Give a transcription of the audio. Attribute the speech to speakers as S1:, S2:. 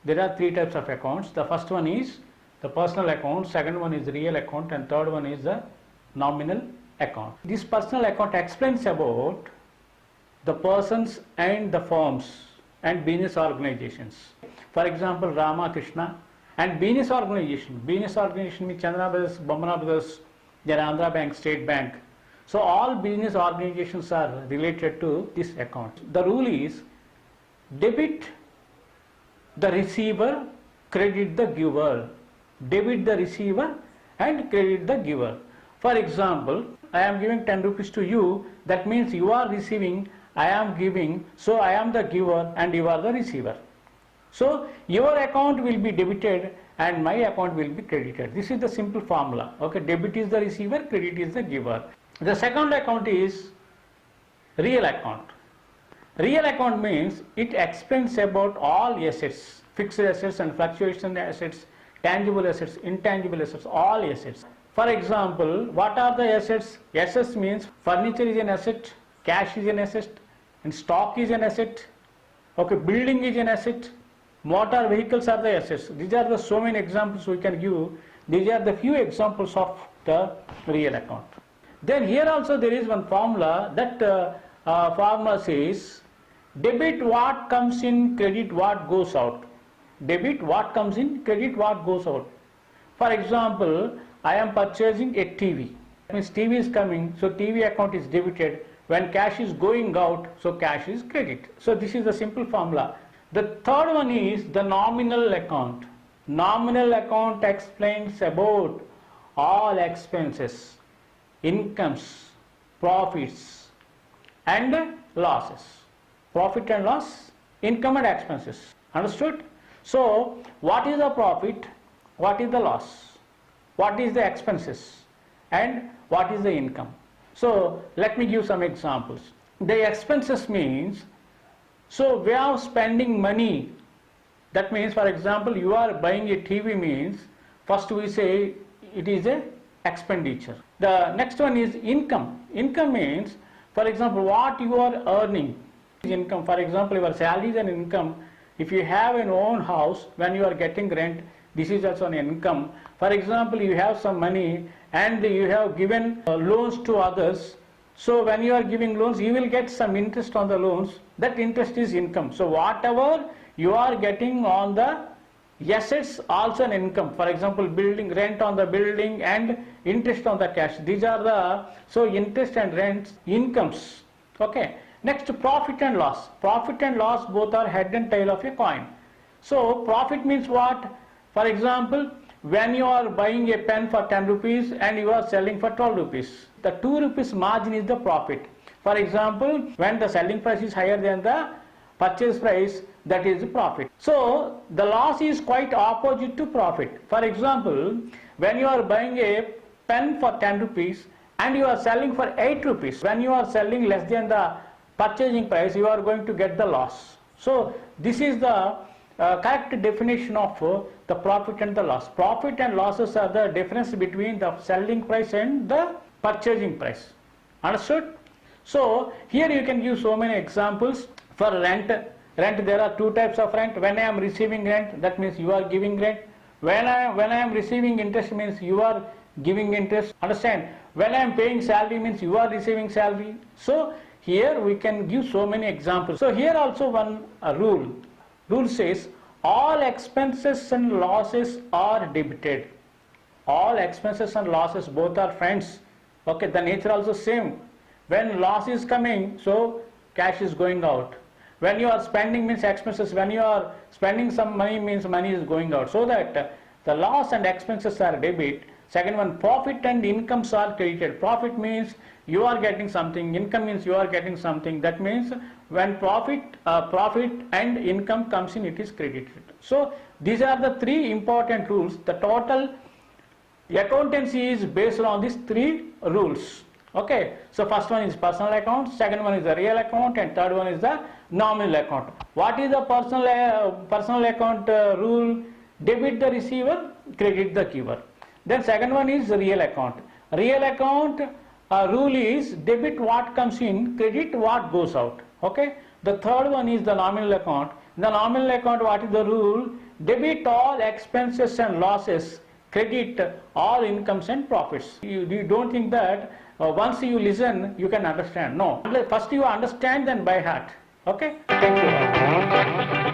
S1: there are three types of accounts. The first one is the personal account, second one is real account, and third one is the nominal account. This personal account explains about the persons and the firms and business organizations. For example, Rama, Krishna, and business organization. Business organization means Chandra Brothers, Bommana Brothers, then Andhra Bank, State Bank. So all business organizations are related to this account. The rule is debit the receiver, credit the giver. Debit the receiver and credit the giver. For example, I am giving 10 rupees to you, that means you are receiving, I am giving, so I am the giver and you are the receiver. So your account will be debited and my account will be credited. This is the simple formula. Okay, debit is the receiver, credit is the giver. The second account is real account. Real account means it explains about all assets, fixed assets and fluctuation assets, tangible assets, intangible assets, all assets. For example, what are the assets? Assets means furniture is an asset, cash is an asset, and stock is an asset. Okay, building is an asset, motor vehicles are the assets. These are the so many examples we can give. These are the few examples of the real account. Then here also there is one formula. That formula says debit what comes in, credit what goes out. Debit what comes in, credit what goes out. For example, I am purchasing a TV. That means TV is coming, so TV account is debited. When cash is going out, so cash is credit. So this is the simple formula. The third one is the nominal account. Nominal account explains about all expenses, incomes, profits and losses. Profit and loss, income and expenses. Understood? So what is the profit, what is the loss, what is the expenses and what is the income? So let me give some examples. The expenses means, so we are spending money. That means, for example, you are buying a TV means, first we say it is a expenditure. The next one is income. Income means, for example, what you are earning. Income, for example, your salary is an income. If you have an own house, when you are getting rent, this is also an income. For example, you have some money and you have given loans to others. So when you are giving loans, you will get some interest on the loans. That interest is income. So whatever you are getting on the assets, also an income. For example, building, rent on the building and interest on the cash. These are the, so interest and rent incomes. Okay. Next, profit and loss. Profit and loss both are head and tail of a coin. So profit means what? For example, when you are buying a pen for 10 rupees and you are selling for 12 rupees, the 2 rupees margin is the profit. For example, when the selling price is higher than the purchase price, that is the profit. So the loss is quite opposite to profit. For example, when you are buying a pen for 10 rupees and you are selling for 8 rupees, when you are selling less than the purchasing price, you are going to get the loss. So this is the correct definition of the profit and the loss. Profit and losses are the difference between the selling price and the purchasing price. Understood? So here you can give so many examples. For rent, there are two types of rent. When I am receiving rent, that means you are giving rent. When I am receiving interest, means you are giving interest. Understand? When I am paying salary, means you are receiving salary. So here we can give so many examples. So here also one rule. Rule says all expenses and losses are debited. All expenses and losses both are friends. Okay, the nature also same. When loss is coming, so cash is going out. When you are spending means expenses. When you are spending some money means money is going out. So that the loss and expenses are debit. Second one, profit and incomes are credited. Profit means you are getting something, income means you are getting something. That means when profit and income comes in, it is credited. So these are the three important rules. The total accountancy is based on these three rules. Okay, so first one is personal account, second one is the real account, and third one is the nominal account. What is the personal account rule? Debit the receiver, credit the giver. Then second one is the real account. Real account rule is debit what comes in, credit what goes out. Okay. The third one is the nominal account. In the nominal account, what is the rule? Debit all expenses and losses, credit all incomes and profits. You don't think that once you listen, you can understand. No. First you understand, then by heart. Okay? Thank you.